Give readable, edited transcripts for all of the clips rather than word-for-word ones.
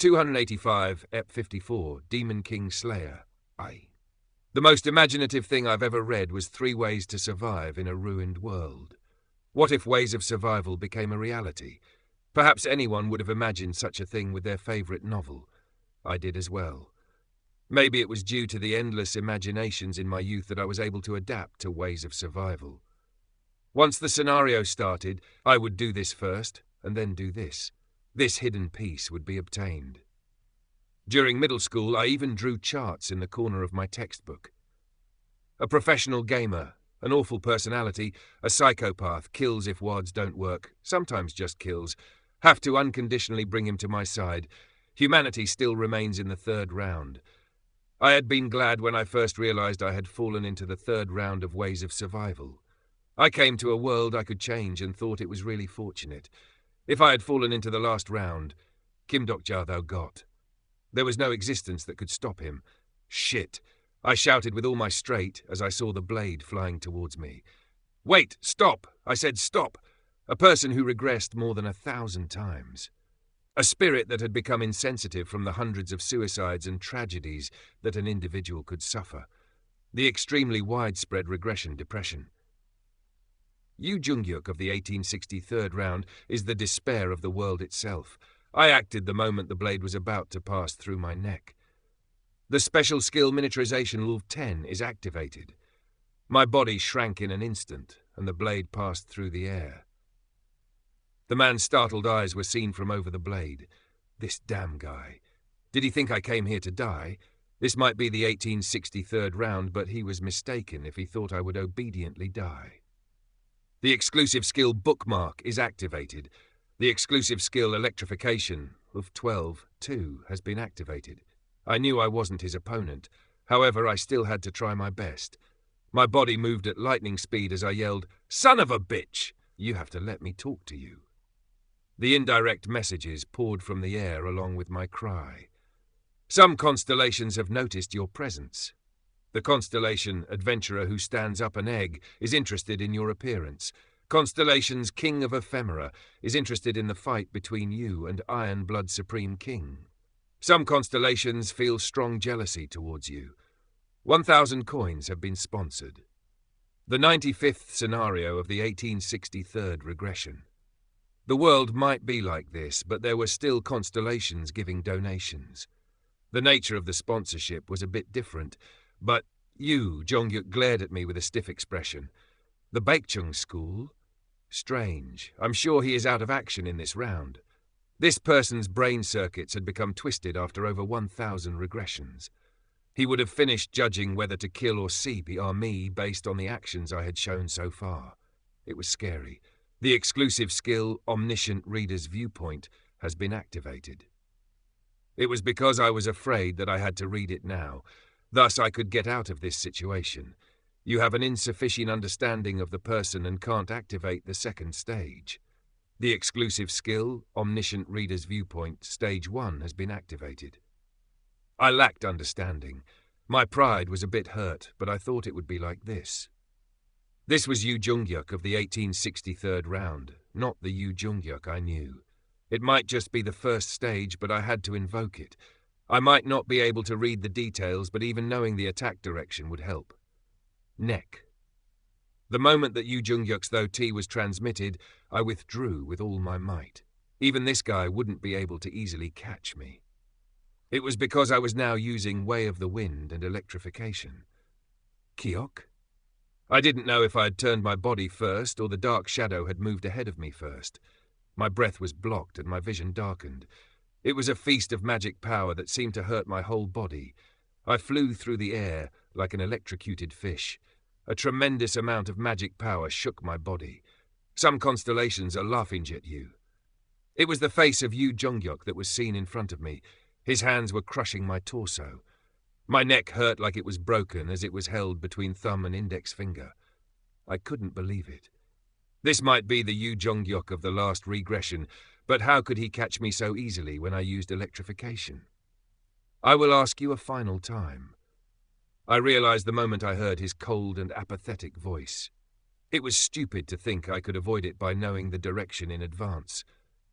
285, Ep 54, Demon King Slayer. The most imaginative thing I've ever read was 3 Ways to Survive in a Ruined World. What if ways of survival became a reality? Perhaps anyone would have imagined such a thing with their favourite novel. I did as well. Maybe it was due to the endless imaginations in my youth that I was able to adapt to ways of survival. Once the scenario started, I would do this first, and then do this. This hidden piece would be obtained. During middle school, I even drew charts in the corner of my textbook. A professional gamer, an awful personality, a psychopath, kills if wads don't work, sometimes just kills, have to unconditionally bring him to my side. Humanity still remains in the 3rd round. I had been glad when I first realized I had fallen into the 3rd round of ways of survival. I came to a world I could change and thought it was really fortunate. If I had fallen into the last round, Kim Dokja thou got. There was no existence that could stop him. Shit! I shouted with all my strength as I saw the blade flying towards me. Wait! Stop! I said stop! A person who regressed more than 1,000 times. A spirit that had become insensitive from the hundreds of suicides and tragedies that an individual could suffer. The extremely widespread regression depression. Yu Jungyuk of the 1863rd round is the despair of the world itself. I acted the moment the blade was about to pass through my neck. The special skill miniaturization Level 10 is activated. My body shrank in an instant, and the blade passed through the air. The man's startled eyes were seen from over the blade. This damn guy. Did he think I came here to die? This might be the 1863rd round, but he was mistaken if he thought I would obediently die. The exclusive skill Bookmark is activated. The exclusive skill Electrification of 12, 2 has been activated. I knew I wasn't his opponent. However, I still had to try my best. My body moved at lightning speed as I yelled, "Son of a bitch! You have to let me talk to you." The indirect messages poured from the air along with my cry. Some constellations have noticed your presence. The constellation Adventurer who stands up an egg is interested in your appearance. Constellation's King of Ephemera is interested in the fight between you and Iron Blood Supreme King. Some constellations feel strong jealousy towards you. 1,000 coins have been sponsored. The 95th scenario of the 1863rd regression. The world might be like this, but there were still constellations giving donations. The nature of the sponsorship was a bit different, but Yu Jongyuk glared at me with a stiff expression. The Baekjung School? Strange. I'm sure he is out of action in this round. This person's brain circuits had become twisted after over 1,000 regressions. He would have finished judging whether to kill or CPR me based on the actions I had shown so far. It was scary. The exclusive skill Omniscient Reader's Viewpoint has been activated. It was because I was afraid that I had to read it now. Thus I could get out of this situation. You have an insufficient understanding of the person and can't activate the 2nd stage. The exclusive skill, Omniscient Reader's Viewpoint, Stage 1, has been activated. I lacked understanding. My pride was a bit hurt, but I thought it would be like this. This was Yu Jungyuk of the 1863rd round, not the Yu Jungyuk I knew. It might just be the 1st stage, but I had to invoke it. I might not be able to read the details, but even knowing the attack direction would help. Neck. The moment that Yu Jungyuk's Though T was transmitted, I withdrew with all my might. Even this guy wouldn't be able to easily catch me. It was because I was now using Way of the Wind and Electrification. Kiok? I didn't know if I had turned my body first or the dark shadow had moved ahead of me first. My breath was blocked and my vision darkened. It was a feast of magic power that seemed to hurt my whole body. I flew through the air like an electrocuted fish. A tremendous amount of magic power shook my body. Some constellations are laughing at you. It was the face of Yu Jungyuk that was seen in front of me. His hands were crushing my torso. My neck hurt like it was broken as it was held between thumb and index finger. I couldn't believe it. This might be the Yu Jungyuk of the last regression, but how could he catch me so easily when I used electrification? I will ask you a final time. I realized the moment I heard his cold and apathetic voice. It was stupid to think I could avoid it by knowing the direction in advance.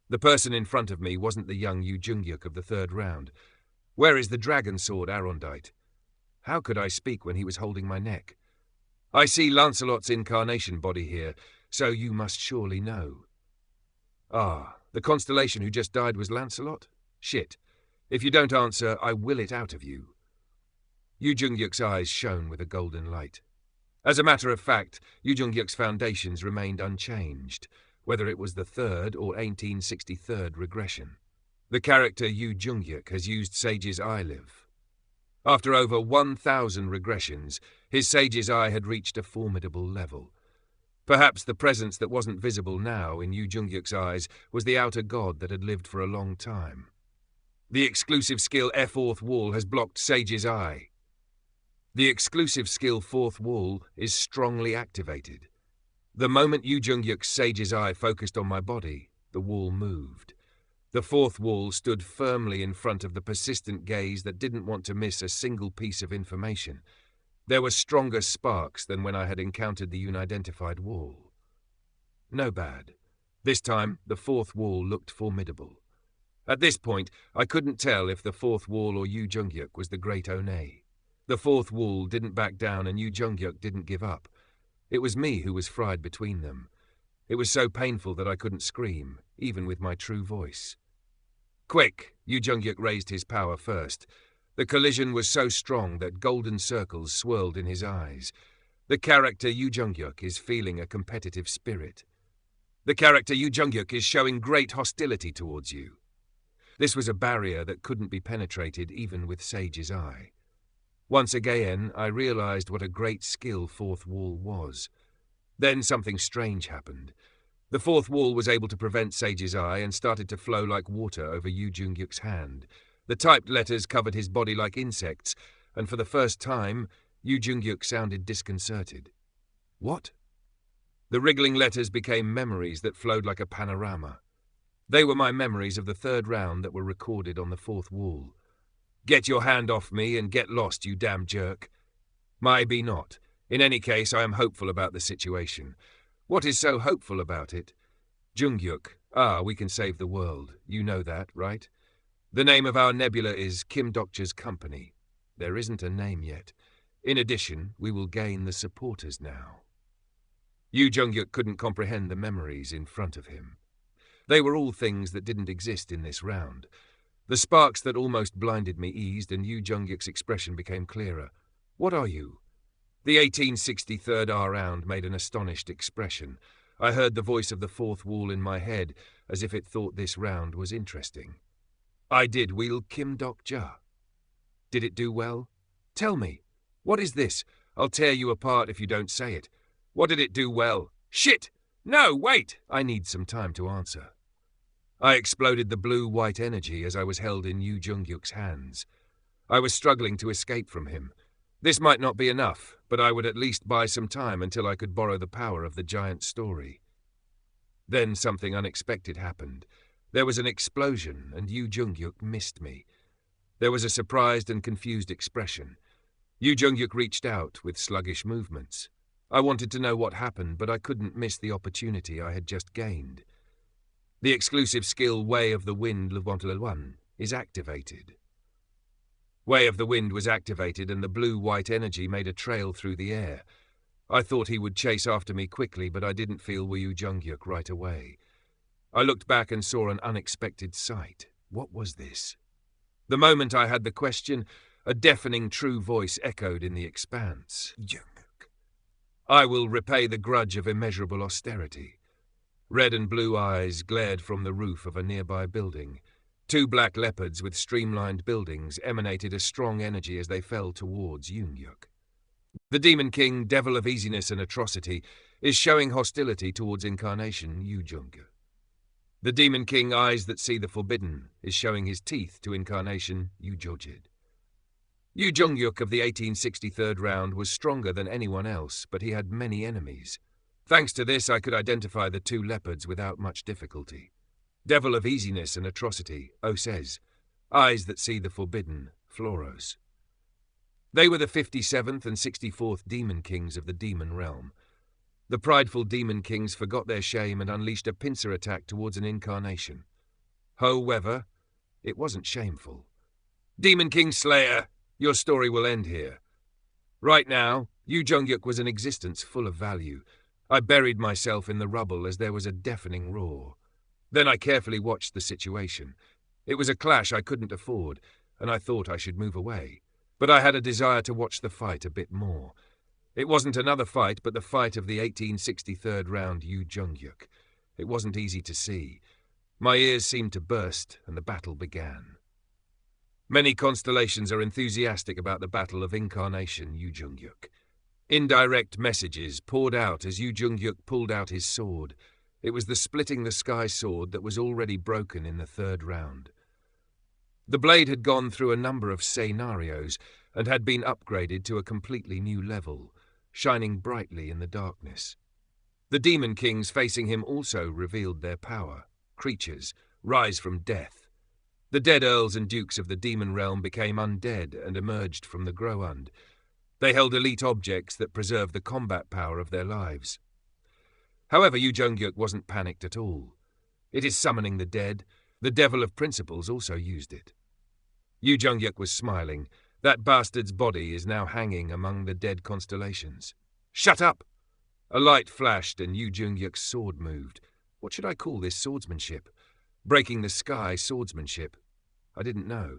The person in front of me wasn't the young Yu Jungyuk of the third round. Where is the dragon sword, Arondite? How could I speak when he was holding my neck? I see Lancelot's incarnation body here, so you must surely know. Ah, the constellation who just died was Lancelot? Shit. If you don't answer, I will it out of you. Yu Jungyuk's eyes shone with a golden light. As a matter of fact, Yu Jungyuk's foundations remained unchanged, whether it was the third or 1863rd regression. The character Yu Jungyuk has used Sage's Eyelive. After over 1,000 regressions, his Sage's Eye had reached a formidable level. Perhaps the presence that wasn't visible now in Yu Jungyuk's eyes was the outer god that had lived for a long time. The exclusive skill Fourth Wall has blocked Sage's Eye. The exclusive skill Fourth Wall is strongly activated. The moment Yu Jungyuk's Sage's Eye focused on my body, the wall moved. The Fourth Wall stood firmly in front of the persistent gaze that didn't want to miss a single piece of information. There were stronger sparks than when I had encountered the unidentified wall. No bad. This time, the Fourth Wall looked formidable. At this point, I couldn't tell if the Fourth Wall or Yu Jungyuk was the Great One. The Fourth Wall didn't back down and Yu Jungyuk didn't give up. It was me who was fried between them. It was so painful that I couldn't scream, even with my true voice. Quick! Yu Jungyuk raised his power first. The collision was so strong that golden circles swirled in his eyes. The character Yu Jungyuk is feeling a competitive spirit. The character Yu Jungyuk is showing great hostility towards you. This was a barrier that couldn't be penetrated even with Sage's Eye. Once again, I realized what a great skill Fourth Wall was. Then something strange happened. The Fourth Wall was able to prevent Sage's Eye and started to flow like water over Yu Jungyuk's hand. The typed letters covered his body like insects, and for the first time, Yu Jungyuk sounded disconcerted. What? The wriggling letters became memories that flowed like a panorama. They were my memories of the third round that were recorded on the Fourth Wall. Get your hand off me and get lost, you damn jerk. Maybe not. In any case, I am hopeful about the situation. What is so hopeful about it? Jungyuk. We can save the world. You know that, right? The name of our nebula is Kim Dokcha's company. There isn't a name yet. In addition, we will gain the supporters now. Yu Jungyuk couldn't comprehend the memories in front of him. They were all things that didn't exist in this round. The sparks that almost blinded me eased and Yu Jungyuk's expression became clearer. What are you? The 1863rd round made an astonished expression. I heard the voice of the Fourth Wall in my head, as if it thought this round was interesting. I did wield Kim Dokcha. Did it do well? Tell me. What is this? I'll tear you apart if you don't say it. What did it do well? Shit! No, wait! I need some time to answer. I exploded the blue-white energy as I was held in Yu Jungyuk's hands. I was struggling to escape from him. This might not be enough, but I would at least buy some time until I could borrow the power of the giant story. Then something unexpected happened. There was an explosion, and Yu Jungyuk missed me. There was a surprised and confused expression. Yu Jungyuk reached out with sluggish movements. I wanted to know what happened, but I couldn't miss the opportunity I had just gained. The exclusive skill Way of the Wind Lewantelwan is activated. Way of the Wind was activated and the blue-white energy made a trail through the air. I thought he would chase after me quickly, but I didn't feel Yu Jungyuk right away. I looked back and saw an unexpected sight. What was this? The moment I had the question, a deafening true voice echoed in the expanse. Jungyuk. I will repay the grudge of immeasurable austerity. Red and blue eyes glared from the roof of a nearby building. Two black leopards with streamlined buildings emanated a strong energy as they fell towards Jungyuk. The Demon King, devil of easiness and atrocity, is showing hostility towards incarnation Yu Jungyuk. The Demon King, eyes that see the forbidden, is showing his teeth to incarnation Yu Jojid. Yu Jungyuk of the 1863rd round was stronger than anyone else, but he had many enemies. Thanks to this, I could identify the two leopards without much difficulty. Devil of easiness and atrocity, says. Eyes that see the forbidden, Floros. They were the 57th and 64th Demon Kings of the Demon Realm. The prideful Demon Kings forgot their shame and unleashed a pincer attack towards an incarnation. However, it wasn't shameful. Demon King Slayer, your story will end here. Right now, Yu Jongyuk was an existence full of value. I buried myself in the rubble as there was a deafening roar. Then I carefully watched the situation. It was a clash I couldn't afford, and I thought I should move away. But I had a desire to watch the fight a bit more. It wasn't another fight, but the fight of the 1863rd round Yu Jongyuk. It wasn't easy to see. My ears seemed to burst, and the battle began. Many constellations are enthusiastic about the battle of Incarnation Yu Jongyuk. Indirect messages poured out as Yu Jongyuk pulled out his sword. It was the splitting the sky sword that was already broken in the third round. The blade had gone through a number of scenarios and had been upgraded to a completely new level, shining brightly in the darkness. The Demon Kings facing him also revealed their power. Creatures rise from death. The dead earls and dukes of the demon realm became undead and emerged from the Ground. They held elite objects that preserved the combat power of their lives. However, Yu Jongyuk wasn't panicked at all. It is summoning the dead. The Devil of Principles also used it. Yu Jongyuk was smiling. That bastard's body is now hanging among the dead constellations. Shut up! A light flashed and Yu Jongyuk's sword moved. What should I call this swordsmanship? Breaking the sky swordsmanship? I didn't know.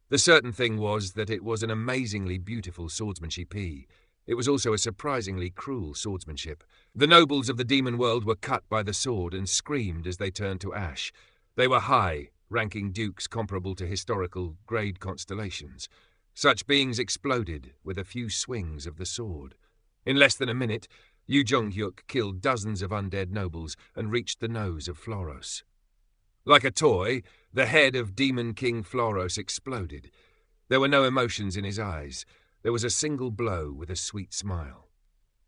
The certain thing was that it was an amazingly beautiful swordsmanship. It was also a surprisingly cruel swordsmanship. The nobles of the demon world were cut by the sword and screamed as they turned to ash. They were high-ranking dukes comparable to historical grade constellations. Such beings exploded with a few swings of the sword. In less than a minute, Yu Jongyuk killed dozens of undead nobles and reached the nose of Floros. Like a toy, the head of Demon King Floros exploded. There were no emotions in his eyes. There was a single blow with a sweet smile.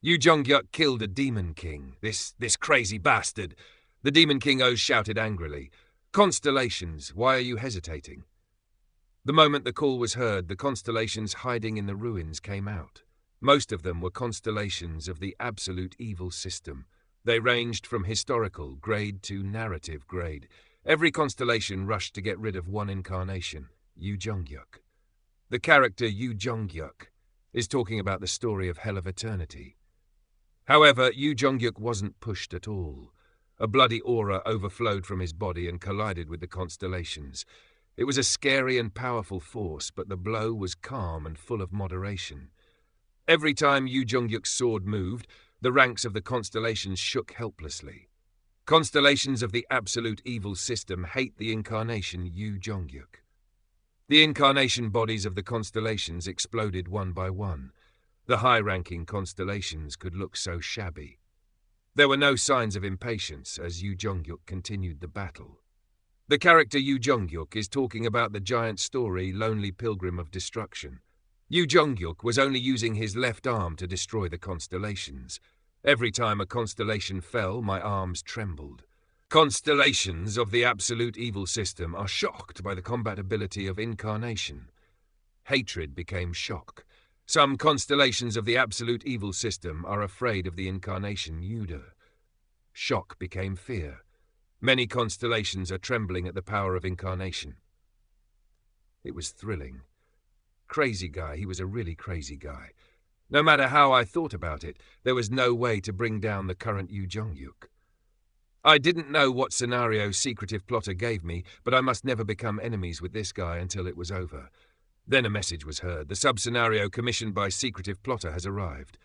Yu Jongyuk killed a Demon King, this crazy bastard. The Demon King Oz shouted angrily. Constellations, why are you hesitating? The moment the call was heard, the constellations hiding in the ruins came out. Most of them were constellations of the absolute evil system. They ranged from historical grade to narrative grade. Every constellation rushed to get rid of one incarnation, Yu Jongyuk. The character Yu Jongyuk is talking about the story of Hell of Eternity. However, Yu Jongyuk wasn't pushed at all. A bloody aura overflowed from his body and collided with the constellations. It was a scary and powerful force, but the blow was calm and full of moderation. Every time Yu Jongyuk's sword moved, the ranks of the constellations shook helplessly. Constellations of the absolute evil system hate the incarnation Yu Jongyuk. The incarnation bodies of the constellations exploded one by one. The high-ranking constellations could look so shabby. There were no signs of impatience as Yu Jongyuk continued the battle. The character Yu Jongyuk is talking about the giant story Lonely Pilgrim of Destruction. Yu Jongyuk was only using his left arm to destroy the constellations. Every time a constellation fell, my arms trembled. Constellations of the absolute evil system are shocked by the combat ability of incarnation. Hatred became shock. Some constellations of the absolute evil system are afraid of the incarnation Yuda. Shock became fear. Many constellations are trembling at the power of incarnation. It was thrilling. Crazy guy, he was a really crazy guy. No matter how I thought about it, there was no way to bring down the current Yu Jongyuk. I didn't know what scenario Secretive Plotter gave me, but I must never become enemies with this guy until it was over. Then a message was heard. The sub-scenario commissioned by Secretive Plotter has arrived.